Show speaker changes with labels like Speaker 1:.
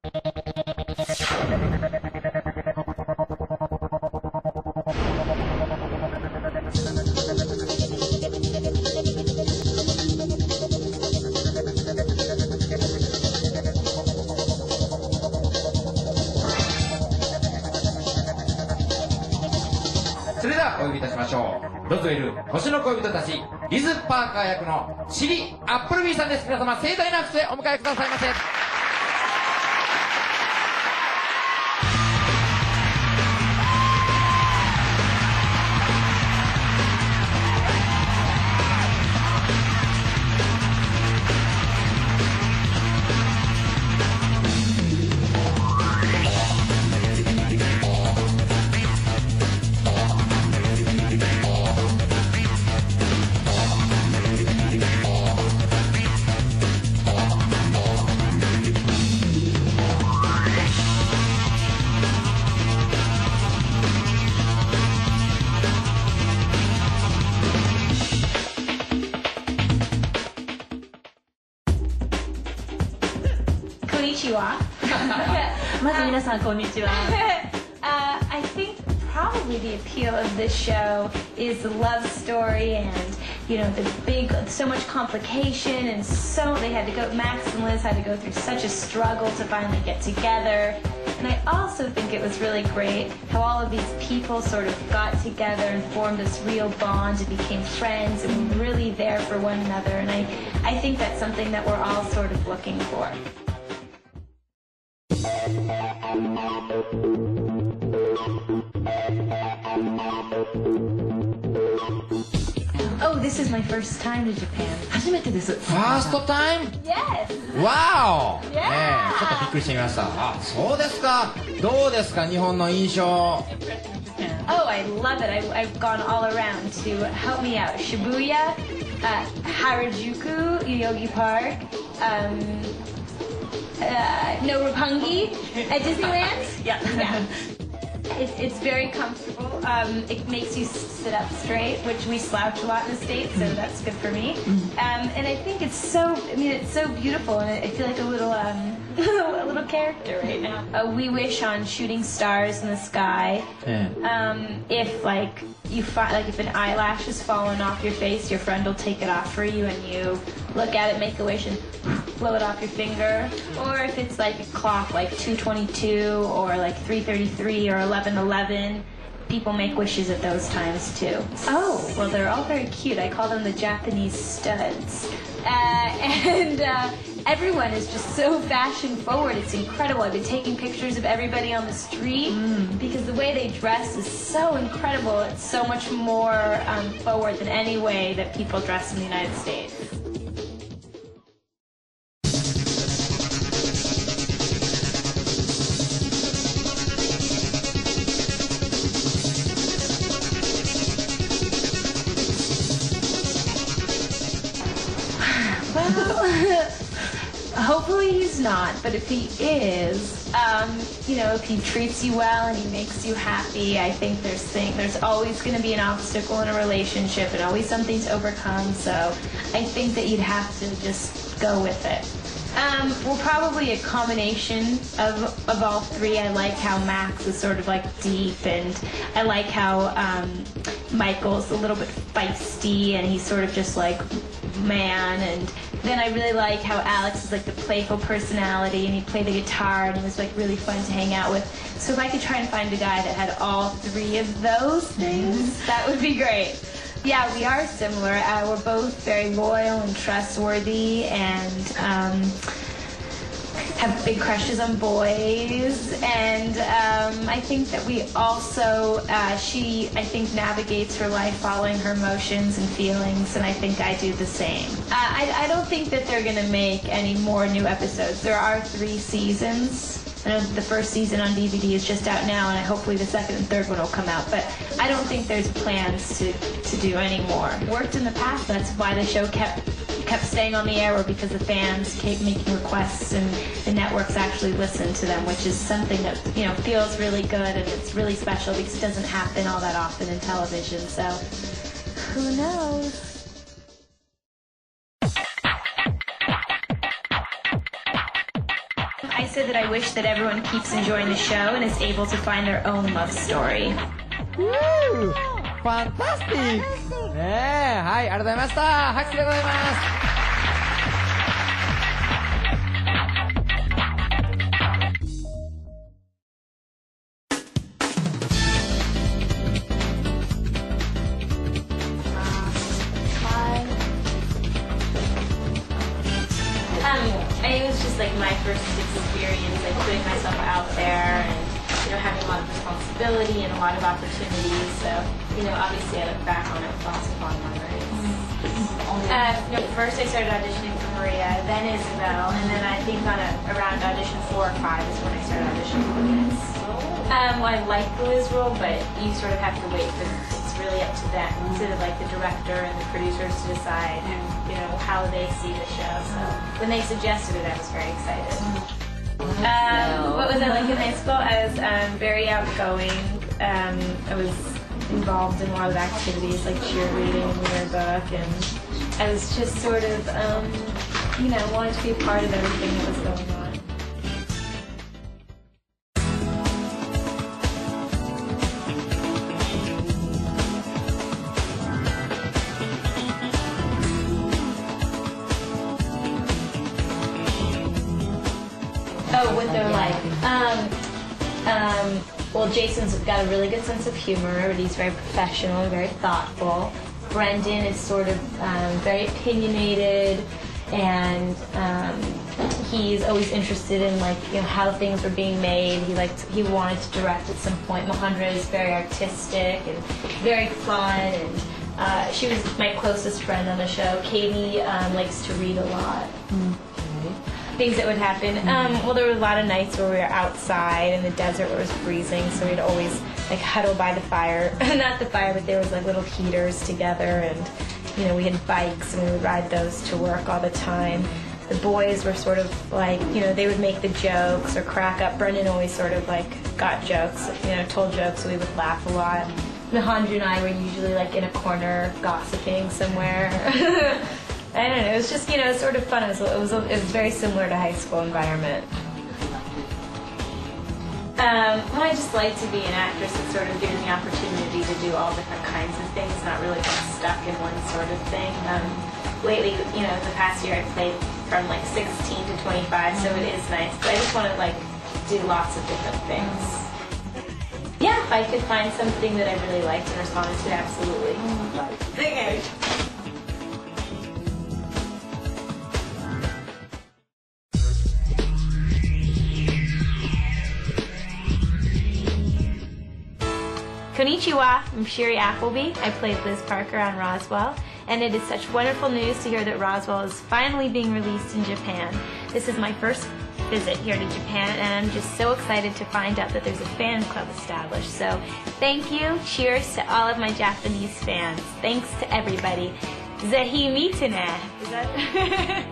Speaker 1: それではお呼びいたしましょう。ロズウェル星の恋人たちリズ・パーカー役のシリ・アップルビーさんです。皆様盛大な拍手でお迎えくださいませ。
Speaker 2: まず皆さんこんにちは。
Speaker 3: I think probably the appeal of this show is the love story and the big so much complication and so they had to go Max and Liz had to go through such a struggle to finally get together. And I also think it was really great how all of these people sort of got together and formed this real bond and became friends and were really there for one another. And I think that's something that we're all sort of looking for.
Speaker 2: Oh, this is my first time to Japan. 初めてです。
Speaker 1: ファーストタイム
Speaker 3: Yes!
Speaker 1: わお、
Speaker 3: Yeah.
Speaker 1: ちょっとびっくりしてみました。あ、そうですか。どうですか、日本の印象。
Speaker 3: Oh, I love it. I've gone all around to help me out. Shibuya, Harajuku, Yoyogi Park, no Roppongi at Disneyland.
Speaker 2: Yeah.
Speaker 3: It's very comfortable. It makes you sit up straight, which we slouch a lot in the States, so that's good for me. And I think it's so beautiful, and I feel like a little a little character right now. We wish on shooting stars in the sky. If if an eyelash has fallen off your face, your friend will take it off for you, and you look at it, make a wish, and blow it off your finger. Or if it's like a clock, like 2:22 or like 3:33 or 11:11, people make wishes at those times too. Oh, well, they're all very cute. I call them the Japanese studs. Everyone is just so fashion forward. It's incredible. I've been taking pictures of everybody on the street because the way they dress is so incredible. It's so much more forward than any way that people dress in the United States. Hopefully he's not, but if he is, if he treats you well and he makes you happy, I think there's always going to be an obstacle in a relationship and always something to overcome, so I think that you'd have to just go with it. Well, probably a combination of all three. I like how Max is sort of like deep, and I like how Michael's a little bit feisty, and he's sort of just like man, and then I really like how Alex is like the playful personality, and he played the guitar, and he was like really fun to hang out with. So if I could try and find a guy that had all three of those things, that would be great. Yeah, we are similar. We're both very loyal and trustworthy, and have big crushes on boys, and I think that we also, she, I think, navigates her life following her emotions and feelings, and I think I do the same. I don't think that they're going to make any more new episodes. There are 3 seasons. I know the first season on DVD is just out now, and hopefully the second and third one will come out, but I don't think there's plans to do any more. Worked in the past, that's why the show kept staying on the air, or because the fans kept making requests and the networks actually listened to them, which is something that feels really good, and it's really special because it doesn't happen all that often in television, so who knows? I said that I wish that everyone keeps enjoying the show and is able to find their own love story.
Speaker 1: ファンタスティックねえ、はい、ありがとうございました。拍手でございます。
Speaker 3: It was just like my first experience, like putting myself out there and, you know, having a lot of responsibility and a lot of opportunities. So, you know, obviously I look back on it with lots of fond memories. You know, first I started auditioning for Maria, then Isabel, and then I think around audition 4 or 5 is when I started auditioning for Liz. Well, I like the Liz role, but you sort of have to wait for it's really up to them, to like the director and the producers to decide, you know, how they see the show. So when they suggested it, I was very excited. What was I like in high school? I was very outgoing. I was involved in a lot of activities like cheerleading and yearbook, and I was just sort of, you know, wanted to be a part of everything that was going on. Oh, what they're like. Well, Jason's got a really good sense of humor, but he's very professional, very thoughtful. Brendan is sort of very opinionated, and he's always interested in, like, you know, how things were being made. He wanted to direct at some point. Mahendra is very artistic and very fun, and she was my closest friend on the show. Katie likes to read a lot. Things that would happen. Well, there were a lot of nights where we were outside in the desert where it was freezing, so we'd always like huddle by the fire. Not the fire, but there was like little heaters together, and you know, we had bikes and we would ride those to work all the time. The boys were sort of like, you know, they would make the jokes or crack up. Brendan always sort of like got jokes, you know, told jokes, so we would laugh a lot. Mahendra and I were usually like in a corner gossiping somewhere. I don't know, it was just, you know, sort of fun. It was very similar to high school environment. Well, I just like to be an actress that sort of gives me opportunity to do all different kinds of things, not really get stuck in one sort of thing. Lately, you know, the past year I played from like 16 to 25, so it is nice. But I just want to like do lots of different things. Yeah, if I could find something that I really liked and responded to, absolutely. Okay. Konnichiwa, I'm Shiri Appleby. I played Liz Parker on Roswell, and it is such wonderful news to hear that Roswell is finally being released in Japan. This is my first visit here to Japan, and I'm just so excited to find out that there's a fan club established. So thank you, cheers to all of my Japanese fans. Thanks to everybody. Zehi mitane. Is that?